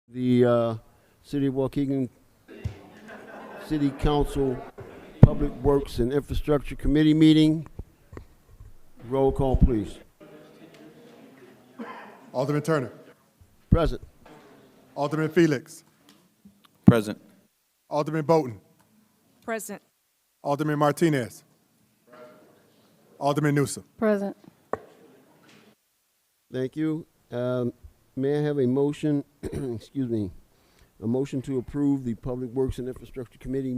The City of Waukegan City Council Public Works and Infrastructure Committee meeting. Roll call, please. Alderman Turner. Present. Alderman Felix. Present. Alderman Bolton. Present. Alderman Martinez. Alderman Newsom. Present. Thank you. May I have a motion, excuse me, a motion to approve the Public Works and Infrastructure Committee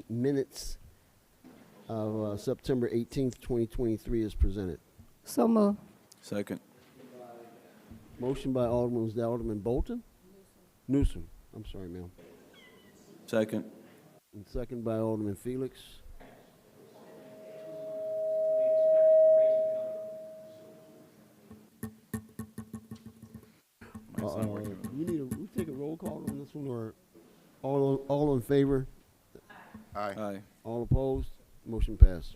minutes of September 18th, 2023 as presented. So moved. Second. Motion by Alderman Bolton? Newsom. I'm sorry, ma'am. Second. And second by Alderman Felix. We take a roll call on this one, or all in favor? Aye. Aye. All opposed? Motion passed.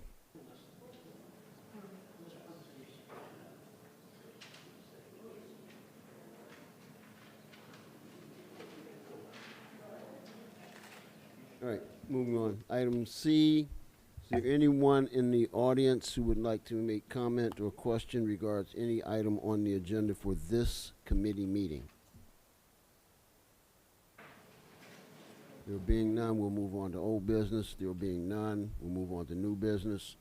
All right, moving on. Item C, is there anyone in the audience who would like to make comment or question regards any item on the agenda for this committee meeting? There being none, we'll move on to old business. There being none, we'll move on to new business.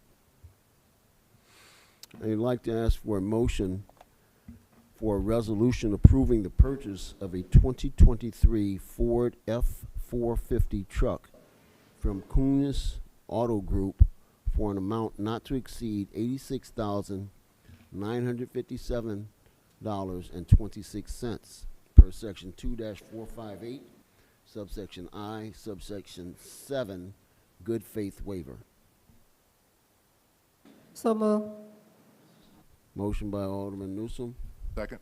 I'd like to ask for a motion for a resolution approving the purchase of a 2023 Ford F-450 truck from Kunis Auto Group for an amount not to exceed $86,957.26 per section 2-458, subsection I, subsection 7, good faith waiver. So moved. Motion by Alderman Newsom, Second.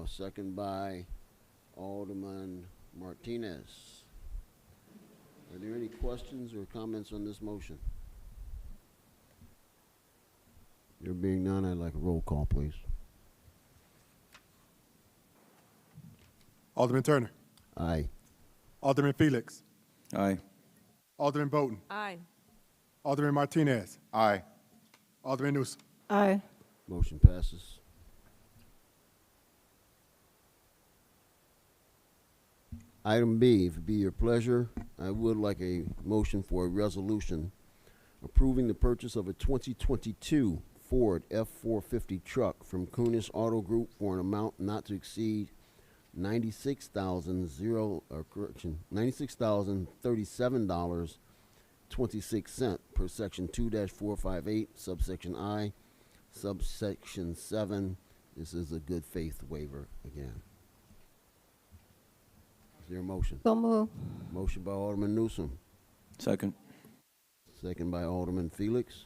second by Alderman Martinez. Are there any questions or comments on this motion? There being none, I'd like a roll call, please. Alderman Turner. Aye. Alderman Felix. Aye. Alderman Bolton. Aye. Alderman Martinez. Aye. Alderman Newsom. Aye. Motion passes. Item B, if it be your pleasure, I would like a motion for a resolution approving the purchase of a 2022 Ford F-450 truck from Kunis Auto Group for an amount not to exceed $96,037.26 per section 2-458, subsection I, subsection 7. This is a good faith waiver again. Is there a motion? So moved. Motion by Alderman Newsom, Second. second by Alderman Felix.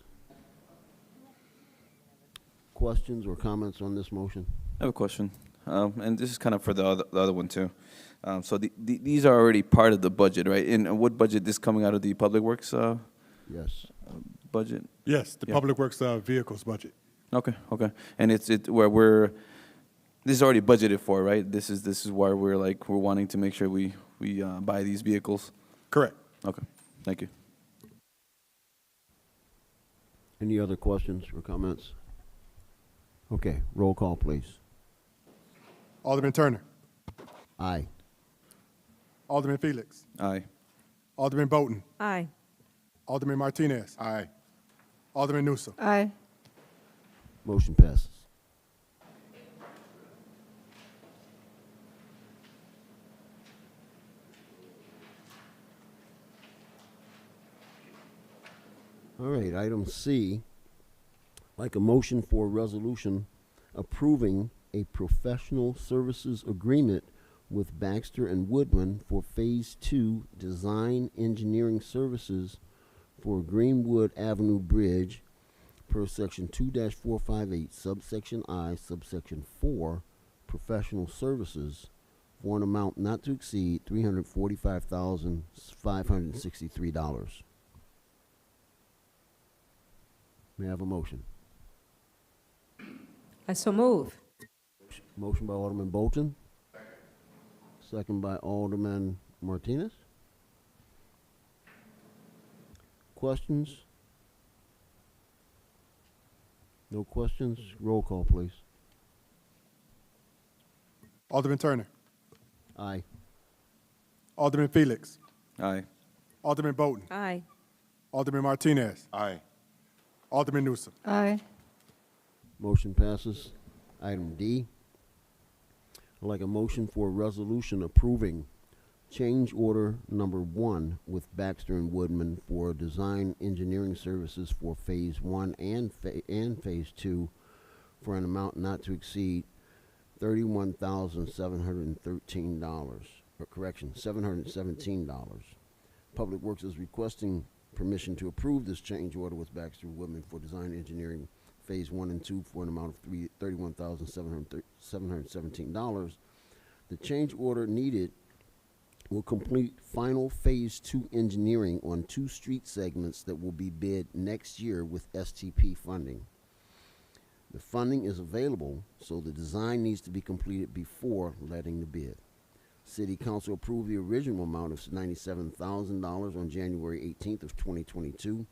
Questions or comments on this motion? I have a question, and this is kind of for the other one too. So these are already part of the budget, right? And what budget? This coming out of the Public Works Yes. budget? Yes, the Yeah. Public Works vehicles budget. Okay. And it's where this is already budgeted for, right? This is why we're wanting to make sure we buy these vehicles. Correct. Okay. Thank you. Any other questions or comments? Okay, roll call, please. Alderman Turner. Aye. Alderman Felix. Aye. Alderman Bolton. Aye. Alderman Martinez. Aye. Alderman Newsom. Aye. Motion passes. All right, item C, like a motion for a resolution approving a professional services agreement with Baxter and Woodman for Phase 2 design engineering services for Greenwood Avenue Bridge per section 2-458, subsection I, subsection 4, professional services for an amount not to exceed $345,563. May I have a motion? I so move. Motion by Alderman Bolton, second by Alderman Martinez. Questions? No questions? Roll call, please. Alderman Turner. Aye. Alderman Felix. Aye. Alderman Bolton. Aye. Alderman Martinez. Aye. Alderman Newsom. Aye. Motion passes. Item D. I'd like a motion for a resolution approving change order number 1 with Baxter and Woodman for design engineering services for Phase 1 and Phase 2 for an amount not to exceed $31,713, or correction, $717. Public Works is requesting permission to approve this change order with Baxter and Woodman for design engineering Phase 1 and 2 for an amount of $31,717. The change order needed will complete final Phase 2 engineering on 2 street segments that will be bid next year with STP funding. The funding is available, so the design needs to be completed before letting the bid. City Council approved the original amount of $97,000 on January 18th of 2022.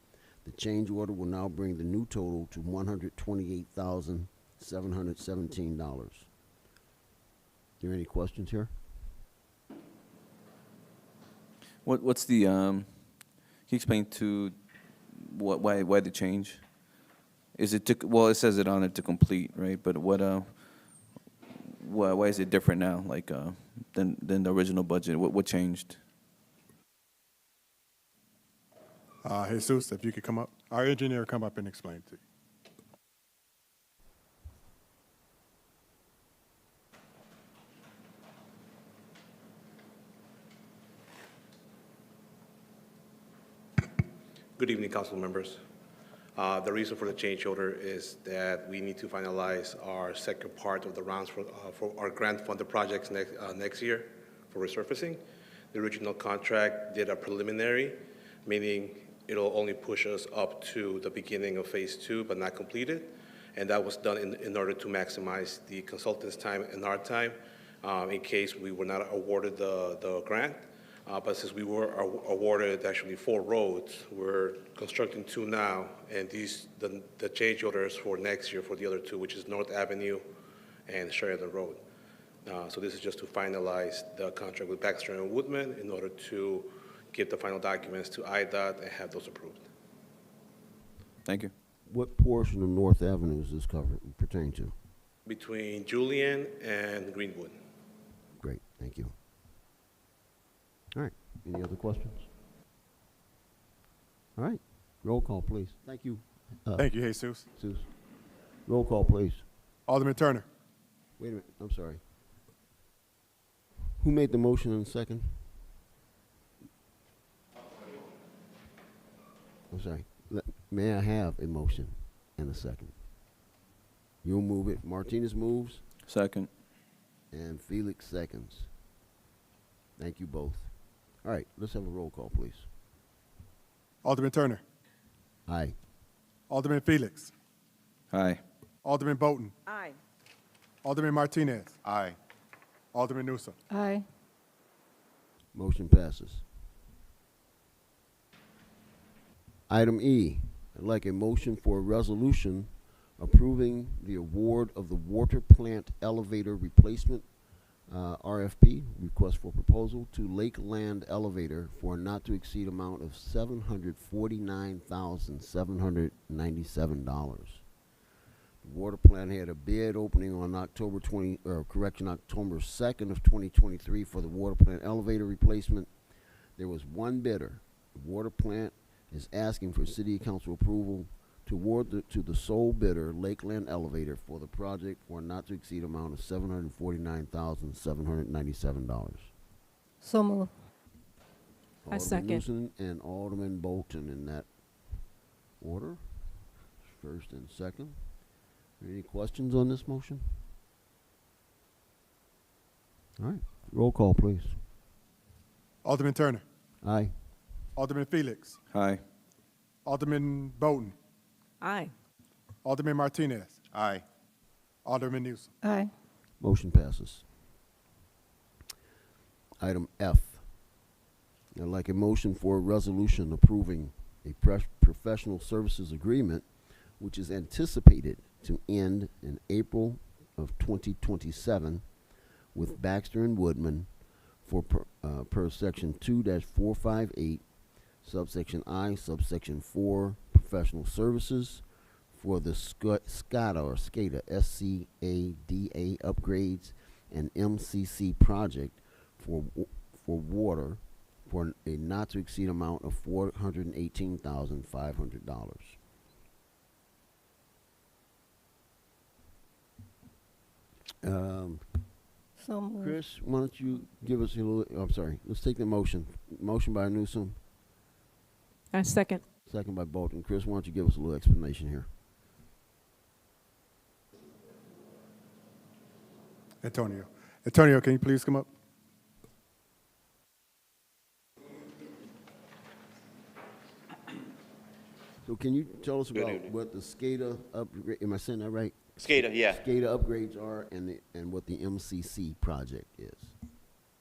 The change order will now bring the new total to $128,717. There any questions here? What's the, can you explain to why the change? Is it to, well, it says it on it to complete, right? But why is it different now, like, than the original budget? What changed? Jesus, if you could come up. Our engineer come up and explain to you. Good evening, council members. The reason for the change order is that we need to finalize our second part of the rounds for our grant-funded projects next year for resurfacing. The original contract did a preliminary, meaning it'll only push us up to the beginning of Phase 2, but not completed. And that was done in order to maximize the consultant's time and our time in case we were not awarded the grant. But since we were awarded actually 4 roads, we're constructing 2 now, and the change orders for next year for the other 2, which is North Avenue and Sheridan Road. So this is just to finalize the contract with Baxter and Woodman in order to give the final documents to IDOT and have those approved. Thank you. What portion of North Avenue is this pertain to? Between Julian and Greenwood. Great, thank you. All right, any other questions? All right, roll call, please. Thank you. Thank you, Jesus. Susan. Roll call, please. Alderman Turner. Wait a minute, I'm sorry. Who made the motion in second? I'm sorry. May I have a motion and a second? You'll move it. Martinez moves, Second. and Felix seconds. Thank you both. All right, let's have a roll call, please. Alderman Turner. Aye. Alderman Felix. Aye. Alderman Bolton. Aye. Alderman Martinez. Aye. Alderman Newsom. Aye. Motion passes. Item E, I'd like a motion for a resolution approving the award of the water plant elevator replacement RFP, request for proposal, to Lakeland Elevator for a not to exceed amount of $749,797. The water plant had a bid opening on October 2nd of 2023 for the water plant elevator replacement. There was one bidder. The water plant is asking for city council approval to award to the sole bidder, Lakeland Elevator, for the project for a not to exceed amount of $749,797. So move. I Alderman second. Newsom and Alderman Bolton in that order, first and second. Any questions on this motion? All right, roll call, please. Alderman Turner. Aye. Alderman Felix. Aye. Alderman Bolton. Aye. Alderman Martinez. Item F. I'd like a motion for a resolution approving a professional services agreement which is anticipated to end in April of 2027 with Baxter and Woodman for per section 2-458, subsection I, subsection 4, professional services for the SCADA or SCADA, SCADA upgrades and MCC project for water for a not to exceed amount of $418,500. So moved. Chris, why don't you give us a little, I'm sorry, let's take the motion. Motion by Newsom, I second. second by Bolton. Chris, why don't you give us a little explanation here? Antonio. Antonio, can you please come up? So can you tell us Good about evening. what the SCADA upgrade, am I saying that right? SCADA, yeah. SCADA upgrades are and what the MCC project is?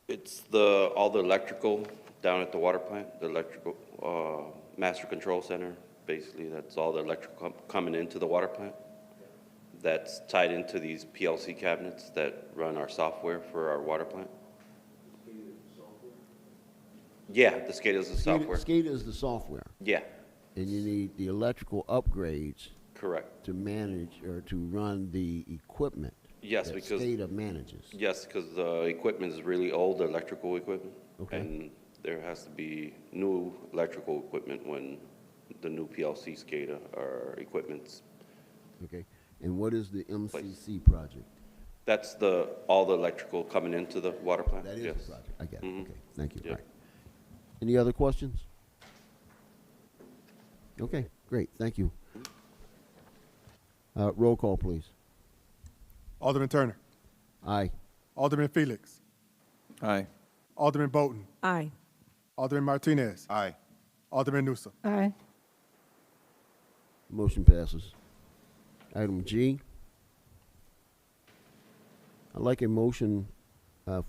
It's all the electrical down at the water plant, the electrical, master control center. Basically, that's all the electrical coming into the water plant. That's tied into these PLC cabinets that run our software for our water plant. Yeah, the SCADA is the software. SCADA is the software, Yeah, and you need the electrical upgrades correct. to manage or to run the equipment Yes, that because- SCADA manages. Yes, because the equipment is really old, the electrical equipment. Okay. And there has to be new electrical equipment when the new PLC SCADA or equipment's. Okay, and what is the MCC project? That's all the electrical coming into the water plant? That is Yes. the project. I get it. Mhm. Okay, thank you. Yeah. All right. Any other questions? Okay, great. Thank you. Roll call, please. Alderman Turner. Aye. Alderman Felix. Aye. Alderman Bolton. Aye. Alderman Martinez. Aye. Alderman Newsom. Aye. Motion passes. Item G. I'd like a motion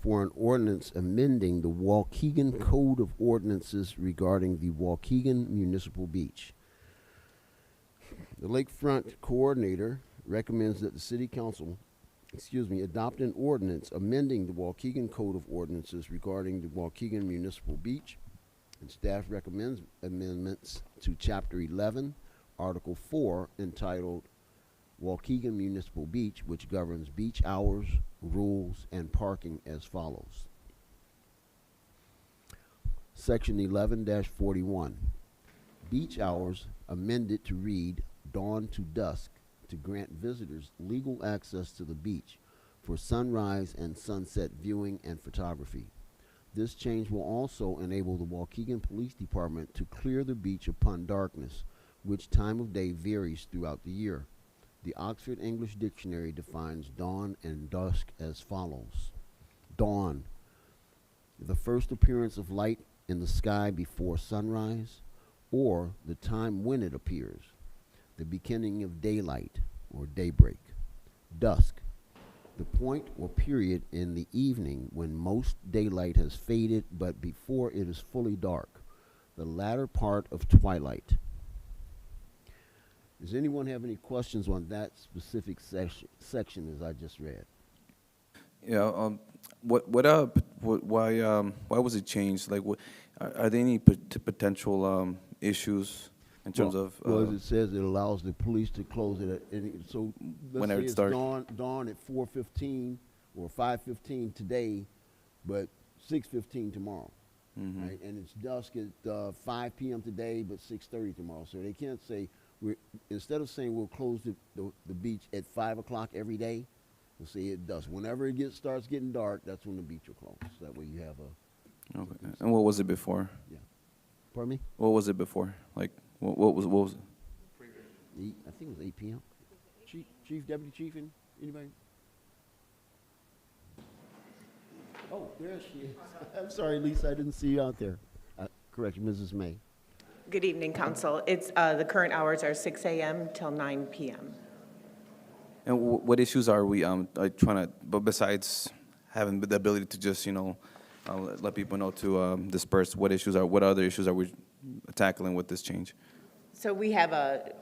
for an ordinance amending the Waukegan Code of Ordinances regarding the Waukegan Municipal Beach. The Lakefront Coordinator recommends that the City Council, adopt an ordinance amending the Waukegan Code of Ordinances regarding the Waukegan Municipal Beach, and staff recommends amendments to Chapter 11, Article 4, entitled Waukegan Municipal Beach, which governs beach hours, rules, and parking as follows. Section 11-41. Beach hours amended to read dawn to dusk to grant visitors legal access to the beach for sunrise and sunset viewing and photography. This change will also enable the Waukegan Police Department to clear the beach upon darkness, which time of day varies throughout the year. The Oxford English Dictionary defines dawn and dusk as follows. Dawn, the first appearance of light in the sky before sunrise, or the time when it appears, the beginning of daylight or daybreak. Dusk, the point or period in the evening when most daylight has faded but before it is fully dark, the latter part of twilight. Does anyone have any questions on that specific section as I just read? Yeah. Why was it changed? Like, are there any potential issues in terms of? Well, as it says, it allows the police to close it at any, so let's Whenever say it's it's dark. dawn at 4:15 or 5:15 today, but 6:15 tomorrow, right? And it's dusk at 5 p.m. today, but 6:30 tomorrow. So they can't say instead of saying we'll close the beach at 5 o'clock every day, we'll say it dusk. Whenever it starts getting dark, that's when the beach will close. That way you have a. Okay. And what was it before? Pardon me? What was it before? Like, what was it? I think it was 8 p.m. Chief, Deputy Chief, and anybody? Oh, there she is. I'm sorry, Lisa, I didn't see you out there. Correction, Mrs. May. Good evening, Council. It's, the current hours are 6 a.m. till 9 p.m. And what issues are we trying to? But besides having the ability to just I'll let people know to disperse what other issues are we tackling with this change. So we have a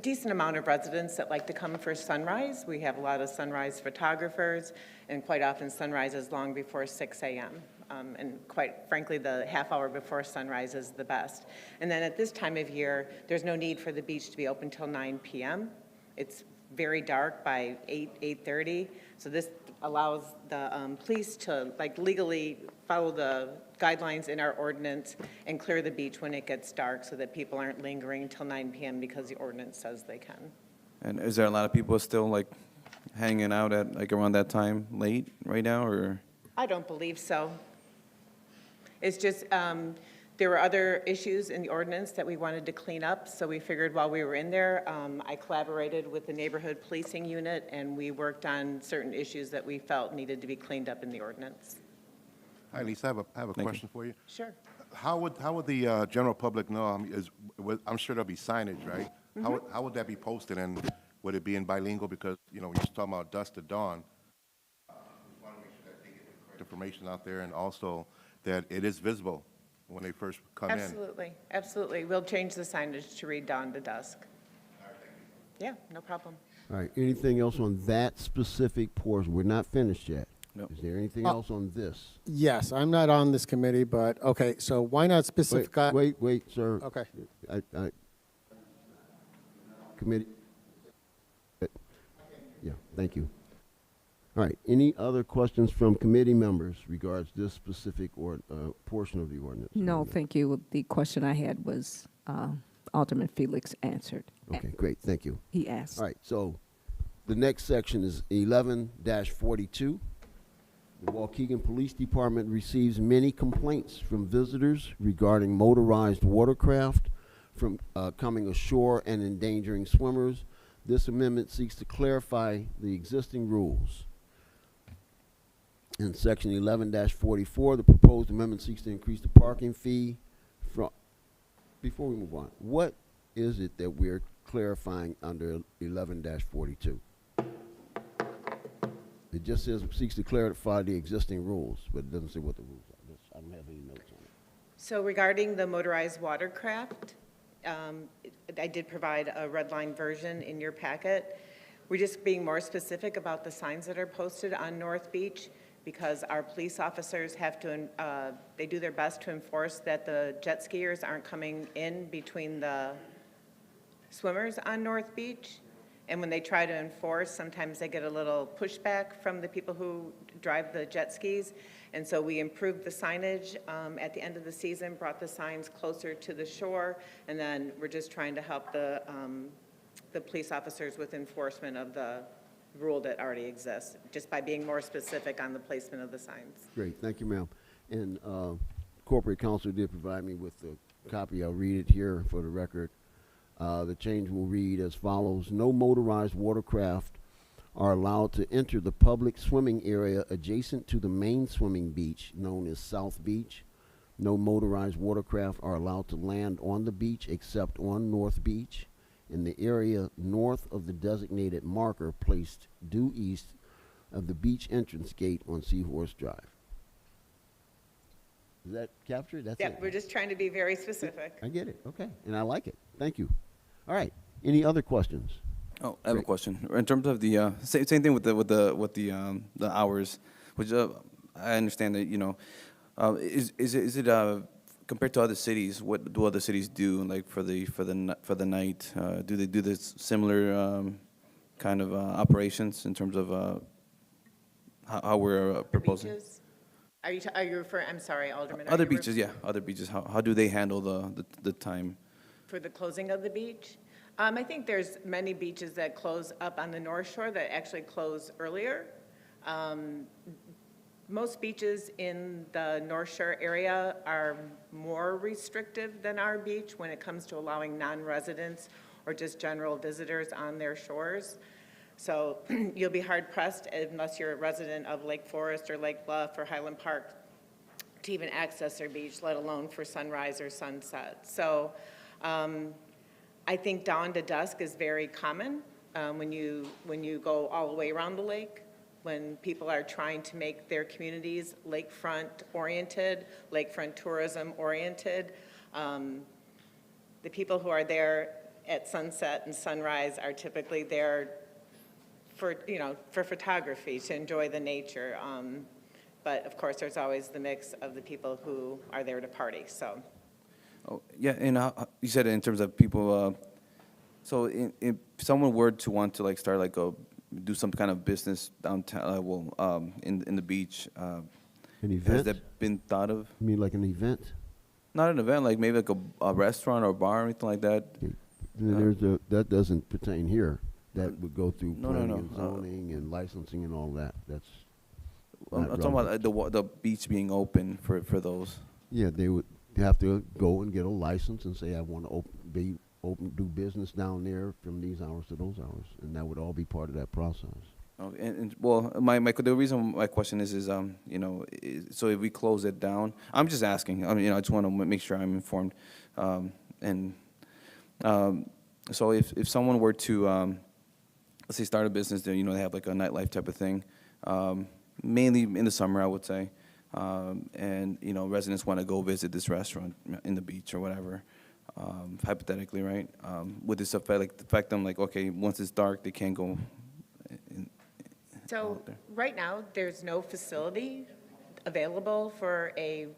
decent amount of residents that like to come for sunrise. We have a lot of sunrise photographers, and quite often sunrise is long before 6 a.m. And quite frankly, the half hour before sunrise is the best. And then at this time of year, there's no need for the beach to be open till 9 p.m. It's very dark by 8:30. So this allows the police to legally follow the guidelines in our ordinance and clear the beach when it gets dark so that people aren't lingering until 9 p.m. because the ordinance says they can. And is there a lot of people still hanging out at around that time late right now, or? I don't believe so. It's just, there were other issues in the ordinance that we wanted to clean up, so we figured while we were in there, I collaborated with the neighborhood policing unit, and we worked on certain issues that we felt needed to be cleaned up in the ordinance. Hi, Lisa, I have a question for you. Sure. How would the general public know? I'm sure there'll be signage, right? How would that be posted, and would it be in bilingual? Because, we're just talking about dusk to dawn. We want to make sure that they get the correct information out there, and also that it is visible when they first come in. Absolutely, absolutely. We'll change the signage to read dawn to dusk. Yeah, no problem. All right, anything else on that specific portion? We're not finished yet. No. Is there anything else on this? Yes, I'm not on this committee, but, okay, so why not specify? Wait, sir. Okay. Committee? Yeah, thank you. All right, any other questions from committee members regards this specific portion of the ordinance? No, thank you. The question I had was Alderman Felix answered. Okay, great, thank you. He asked. All right, so the next section is 11-42. The Waukegan Police Department receives many complaints from visitors regarding motorized watercraft from coming ashore and endangering swimmers. This amendment seeks to clarify the existing rules. In section 11-44, the proposed amendment seeks to increase the parking fee from, before we move on, what is it that we're clarifying under 11-42? It just says it seeks to clarify the existing rules, but it doesn't say what the rules are. I don't have any notes on it. So regarding the motorized watercraft, I did provide a red line version in your packet. We're just being more specific about the signs that are posted on North Beach because our police officers have to, they do their best to enforce that the jet skiers aren't coming in between the swimmers on North Beach. And when they try to enforce, sometimes they get a little pushback from the people who drive the jet skis. And so we improved the signage at the end of the season, brought the signs closer to the shore, and then we're just trying to help the police officers with enforcement of the rule that already exists, just by being more specific on the placement of the signs. Great, thank you, ma'am. And corporate counsel did provide me with the copy. I'll read it here for the record. The change will read as follows. No motorized watercraft are allowed to enter the public swimming area adjacent to the main swimming beach, known as South Beach. No motorized watercraft are allowed to land on the beach except on North Beach, in the area north of the designated marker placed due east of the beach entrance gate on Seahorse Drive. Is that captured? That's Yeah, it. we're just trying to be very specific. I get it. Okay, and I like it. Thank you. All right. Any other questions? Oh, I have a Great. question. In terms of the same thing with the hours, which I understand that is it compared to other cities? What do other cities do for the night? Do they do this similar kind of operations in terms of how we're proposing? Beaches? Are you referring, I'm sorry, Alderman. are Other you beaches, yeah, other beaches. How do they handle the time? For the closing of the beach? I think there's many beaches that close up on the North Shore that actually close earlier. Most beaches in the North Shore area are more restrictive than our beach when it comes to allowing non-residents or just general visitors on their shores. So you'll be hard pressed unless you're a resident of Lake Forest or Lake Bluff or Highland Park to even access their beach, let alone for sunrise or sunset. So I think dawn to dusk is very common when you go all the way around the lake. when people are trying to make their communities lakefront-oriented, lakefront tourism-oriented. The people who are there at sunset and sunrise are typically there for, for photography, to enjoy the nature. But of course, there's always the mix of the people who are there to party, so. Oh, yeah, and you said in terms of people, so if someone were to want to like start like do some kind of business downtown, in the beach, An has event? that been thought of? You mean like an event? Not an event, like maybe like a restaurant or a bar or anything like that. Then that doesn't pertain here. That would go through No, no, planning no. and zoning and licensing and all that. That's I'm not talking about relevant. the beach being open for those. Yeah, they would have to go and get a license and say, I want to do business down there from these hours to those hours, and that would all be part of that process. Okay, and well, the reason my question is so if we close it down, I'm just asking. I mean, I just want to make sure I'm informed, so if someone were to let's say start a business, they have like a nightlife type of thing, mainly in the summer, I would say, and residents want to go visit this restaurant in the beach or whatever, hypothetically, right? Would this affect them? Like, okay, once it's dark, they can't go. So right now, there's no facility available for a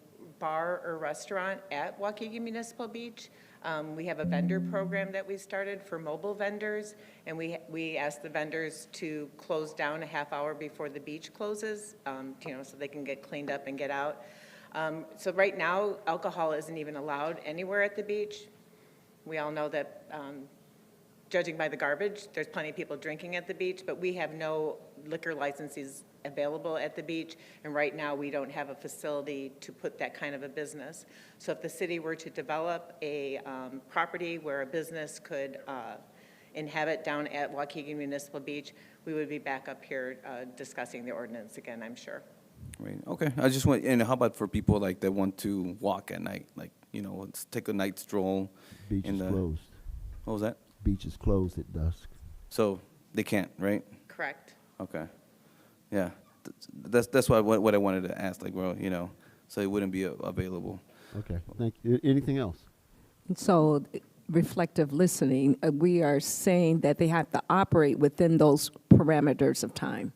bar or restaurant at Waukegan Municipal Beach. We have a vendor program that we started for mobile vendors, and we ask the vendors to close down a half hour before the beach closes, so they can get cleaned up and get out. So right now, alcohol isn't even allowed anywhere at the beach. We all know that, judging by the garbage, there's plenty of people drinking at the beach, but we have no liquor licenses available at the beach, and right now we don't have a facility to put that kind of a business. So if the city were to develop a property where a business could inhabit down at Waukegan Municipal Beach, we would be back up here discussing the ordinance again, I'm sure. Right. Okay. I just want. And how about for people like that want to walk at night, like let's take a night stroll. Beach is closed. What was that? Beach is closed at dusk. So they can't, right? Correct. Okay. Yeah. That's what I wanted to ask. Like, well, so it wouldn't be available. Okay, thank you. Anything else? So reflective listening, we are saying that they have to operate within those parameters of time.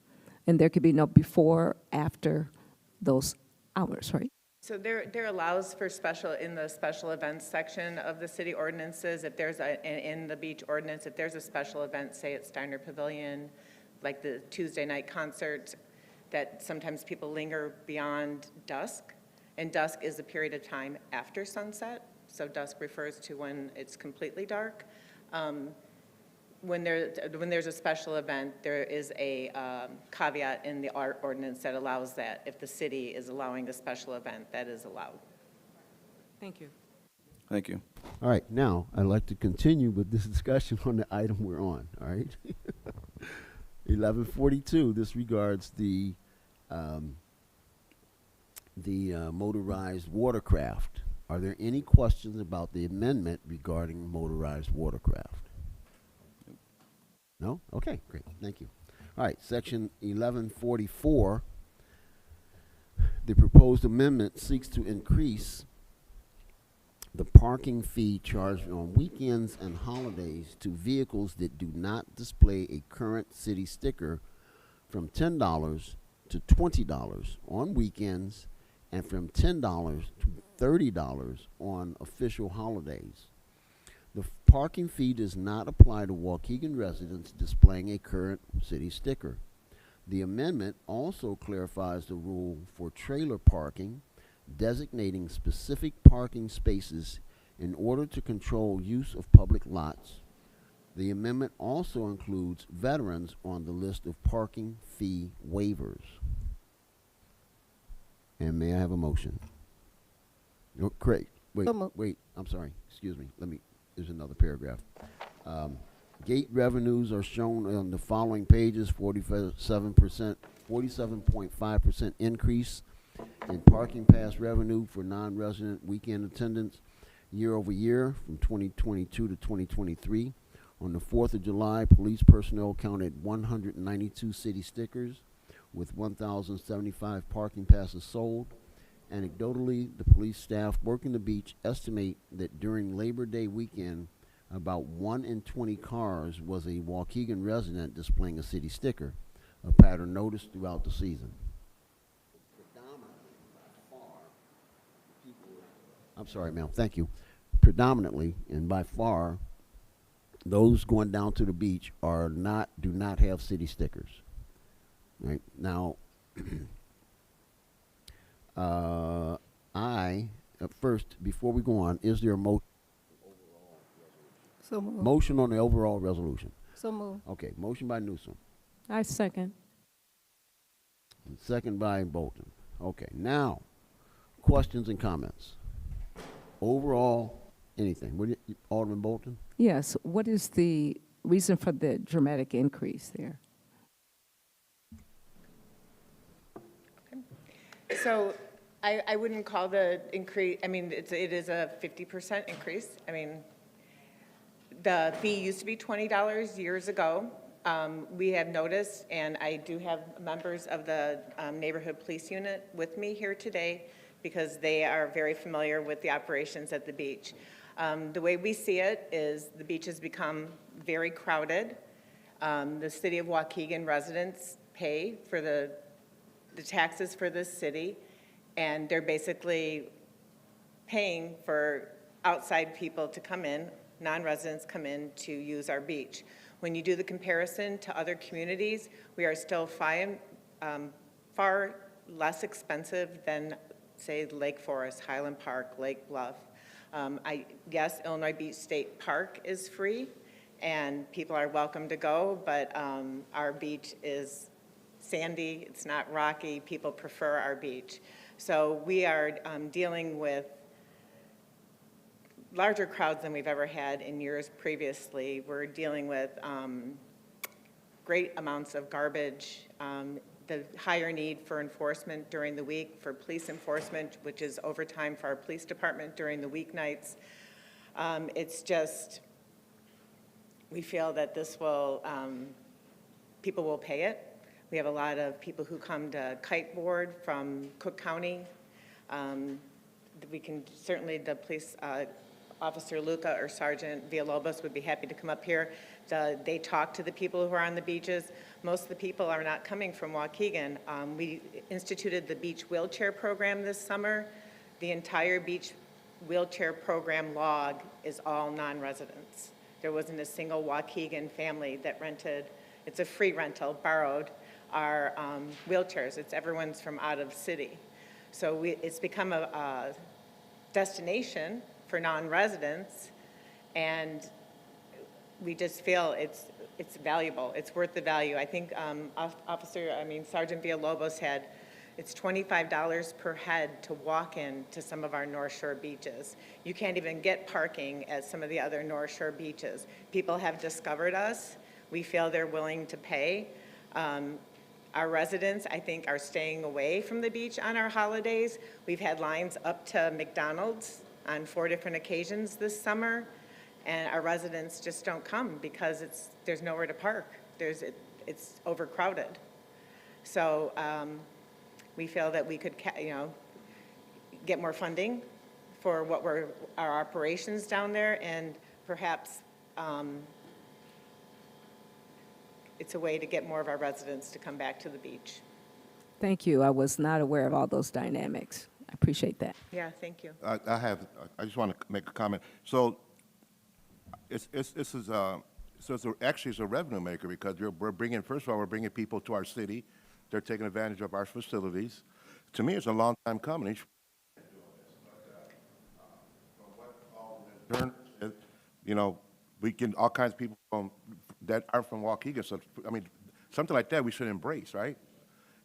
And there could be no before, after those hours, right? So there allows for in the special events section of the city ordinances, if there's in the beach ordinance, if there's a special event, say at Steiner Pavilion, like the Tuesday night concert, that sometimes people linger beyond dusk, and dusk is a period of time after sunset, so dusk refers to when it's completely dark. When there's a special event, there is a caveat in the ordinance that allows that. If the city is allowing a special event, that is allowed. Thank you. Thank you. All right, now I'd like to continue with this discussion on the item we're on, all right? 1142, this regards the motorized watercraft. Are there any questions about the amendment regarding motorized watercraft? No? Okay, great, thank you. All right, section 1144, the proposed amendment seeks to increase the parking fee charged on weekends and holidays to vehicles that do not display a current city sticker from $10 to $20 on weekends and from $10 to $30 on official holidays. The parking fee does not apply to Waukegan residents displaying a current city sticker. The amendment also clarifies the rule for trailer parking, designating specific parking spaces in order to control use of public lots. The amendment also includes veterans on the list of parking fee waivers. And may I have a motion? No, great. Wait, I'm sorry. Excuse me. There's another paragraph. Gate revenues are shown on the following pages: 47.5% increase in parking pass revenue for non-resident weekend attendance year over year from 2022 to 2023. On the 4th of July, police personnel counted 192 city stickers, with 1,075 parking passes sold. Anecdotally, the police staff working the beach estimate that during Labor Day weekend, about 1 in 20 cars was a Waukegan resident displaying a city sticker, a pattern noticed throughout the season. I'm sorry, ma'am. Thank you. Predominantly and by far, those going down to the beach do not have city stickers. Right now, first, before we go on, is there a So move. motion on the overall resolution? So move. Okay, motion by Newsom, I second. and second by Bolton. Okay, now, questions and comments. Overall, anything. Alderman Bolton? Yes, what is the reason for the dramatic increase there? So I wouldn't call the increase, I mean, it is a 50% increase. I mean, the fee used to be $20 years ago. We have noticed, and I do have members of the neighborhood police unit with me here today because they are very familiar with the operations at the beach. The way we see it is the beach has become very crowded. The city of Waukegan residents pay for the taxes for this city, and they're basically paying for outside people to come in, non-residents come in to use our beach. When you do the comparison to other communities, we are still far less expensive than, say, Lake Forest, Highland Park, Lake Bluff. Yes, Illinois Beach State Park is free, and people are welcome to go, but our beach is sandy, it's not rocky, people prefer our beach. So we are dealing with larger crowds than we've ever had in years previously. We're dealing with great amounts of garbage, the higher need for enforcement during the week, for police enforcement, which is overtime for our police department during the weeknights. It's just, we feel that this will, people will pay it. We have a lot of people who come to kiteboard from Cook County. We can certainly, the police Officer Luca or Sergeant Villalobos would be happy to come up here. They talk to the people who are on the beaches. Most of the people are not coming from Waukegan. We instituted the beach wheelchair program this summer. The entire beach wheelchair program log is all non-residents. There wasn't a single Waukegan family that rented, it's a free rental, borrowed our wheelchairs. It's everyone's from out of city. So it's become a destination for non-residents, and we just feel it's valuable. It's worth the value. I think Sergeant Villalobos had, it's $25 per head to walk in to some of our North Shore beaches. You can't even get parking at some of the other North Shore beaches. People have discovered us. We feel they're willing to pay. Our residents, I think, are staying away from the beach on our holidays. We've had lines up to McDonald's on 4 different occasions this summer, and our residents just don't come because there's nowhere to park. It's overcrowded. So we feel that we could, get more funding for our operations down there, and perhaps it's a way to get more of our residents to come back to the beach. Thank you. I was not aware of all those dynamics. I appreciate that. Yeah, thank you. I just want to make a comment. So actually it's a revenue maker because we're bringing people to our city. They're taking advantage of our facilities. To me, it's a long time coming. We get all kinds of people that are from Waukegan. So, I mean, something like that we should embrace, right?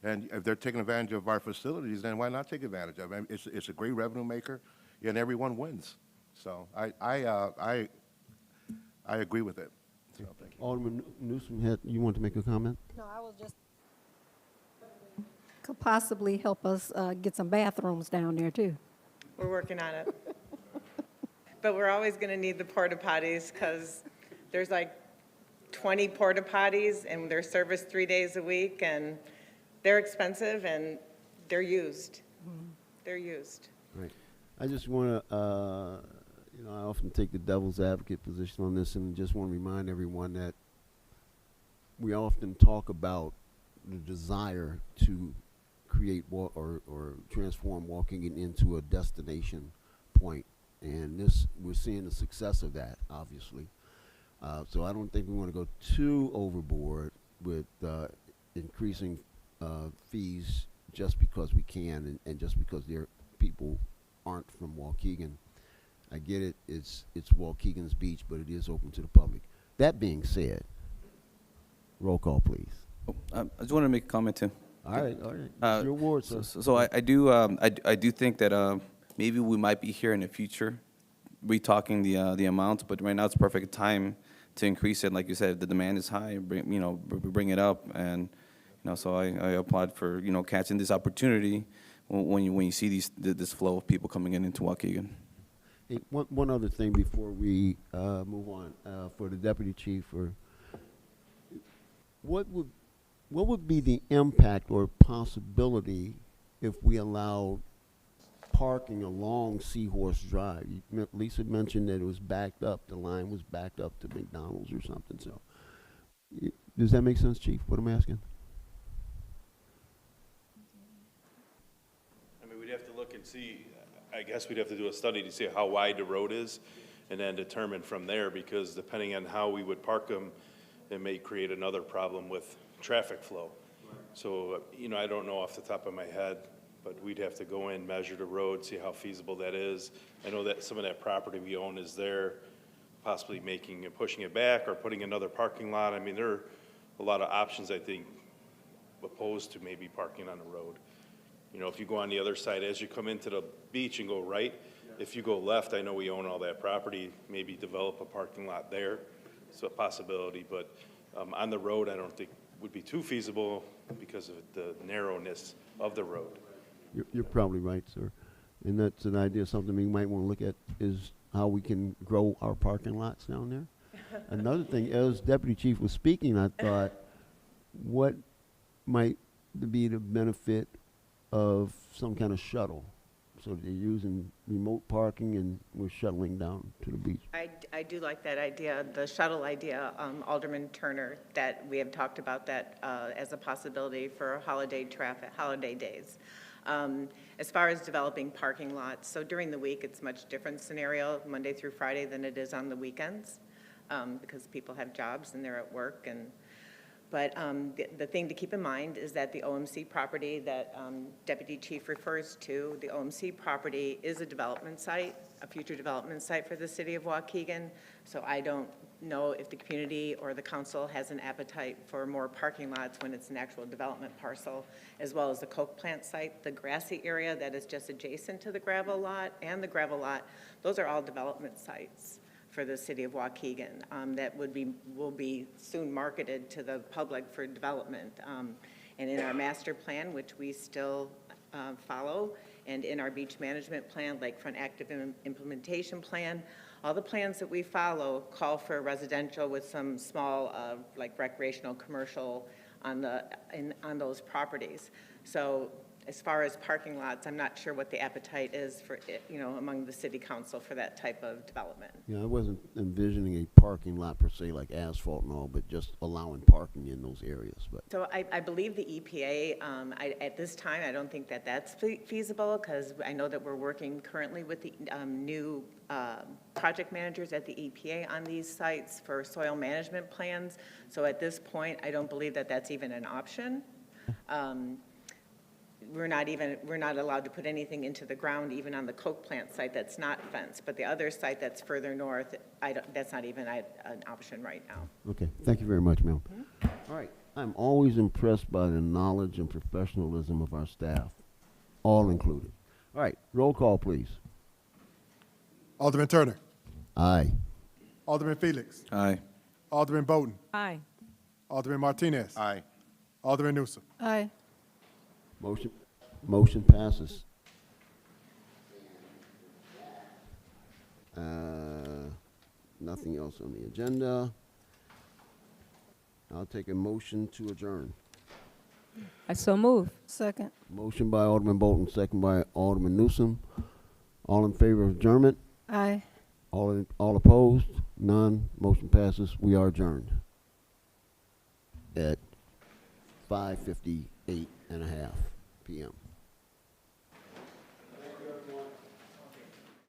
And if they're taking advantage of our facilities, then why not take advantage of it? It's a great revenue maker, and everyone wins. So I agree with it. So, thank you. Alderman Newsom, you want to make a comment? No, I was just, could possibly help us get some bathrooms down there, too. We're working on it. But we're always going to need the porta potties because there's like 20 porta potties and they're serviced 3 days a week, and They're expensive and they're used. They're used. Right. I just want to, I often take the devil's advocate position on this, and just want to remind everyone that we often talk about the desire to create or transform Waukegan into a destination point, and we're seeing the success of that, obviously. So I don't think we want to go too overboard with increasing fees just because we can, and just because people aren't from Waukegan. I get it. It's Waukegan's beach, but it is open to the public. That being said, roll call, please. I just want to make a comment too. All right. It's your award, sir. So I do think that maybe we might be here in the future, retalking the amounts, but right now it's perfect time to increase it. Like you said, the demand is high. Bring it up, and so I applaud for catching this opportunity when you see this flow of people coming into Waukegan. Hey, one other thing before we move on, for the deputy chief, what would be the impact or possibility if we allowed parking along Seahorse Drive? Lisa mentioned that it was backed up. The line was backed up to McDonald's or something. So, does that make sense, Chief? What I'm asking? I mean, we'd have to look and see. I guess we'd have to do a study to see how wide the road is, and then determine from there, because depending on how we would park them, it may create another problem with traffic flow. So, I don't know off the top of my head, but we'd have to go in, measure the road, see how feasible that is. I know that some of that property we own is there, possibly pushing it back or putting another parking lot. I mean, there are a lot of options, I think, opposed to maybe parking on the road. If you go on the other side, as you come into the beach and go right, if you go left, I know we own all that property, maybe develop a parking lot there. It's a possibility, but on the road, I don't think would be too feasible because of the narrowness of the road. You're probably right, sir. And that's an idea, something we might want to look at, is how we can grow our parking lots down there. Another thing, as Deputy Chief was speaking, I thought, what might be the benefit of some kind of shuttle? So they're using remote parking and we're shuttling down to the beach. I do like that idea, the shuttle idea, Alderman Turner, that we have talked about that as a possibility for holiday traffic, holiday days. As far as developing parking lots, so during the week, it's a much different scenario, Monday through Friday, than it is on the weekends, because people have jobs and they're at work. But the thing to keep in mind is that the OMC property that Deputy Chief refers to, the OMC property is a development site, a future development site for the city of Waukegan. So I don't know if the community or the council has an appetite for more parking lots when it's an actual development parcel, as well as the coke plant site, the grassy area that is just adjacent to the gravel lot and the gravel lot. Those are all development sites for the city of Waukegan that will be soon marketed to the public for development. And in our master plan, which we still follow, and in our beach management plan, Lakefront Active Implementation Plan, all the plans that we follow call for residential with some small, like recreational, commercial on those properties. So as far as parking lots, I'm not sure what the appetite is for it, among the city council for that type of development. Yeah, I wasn't envisioning a parking lot per se, like asphalt and all, but just allowing parking in those areas. But So I believe the EPA, at this time, I don't think that that's feasible, because I know that we're working currently with the new project managers at the EPA on these sites for soil management plans. So at this point, I don't believe that that's even an option. We're not allowed to put anything into the ground, even on the coke plant site that's not fenced. But the other site that's further north, that's not even an option right now. okay, thank you very much, ma'am. All right, I'm always impressed by the knowledge and professionalism of our staff, all included. All right, roll call, please. Alderman Turner. Aye. Alderman Felix. Aye. Alderman Bowden. Aye. Alderman Martinez. Aye. Alderman Newsom. Aye. Motion passes. Nothing else on the agenda. I'll take a motion to adjourn. I so move. Second. Motion by Alderman Bolton, second by Alderman Newsom. All in favor of adjournment? Aye. All opposed? None. Motion passes. We are adjourned at 5:58.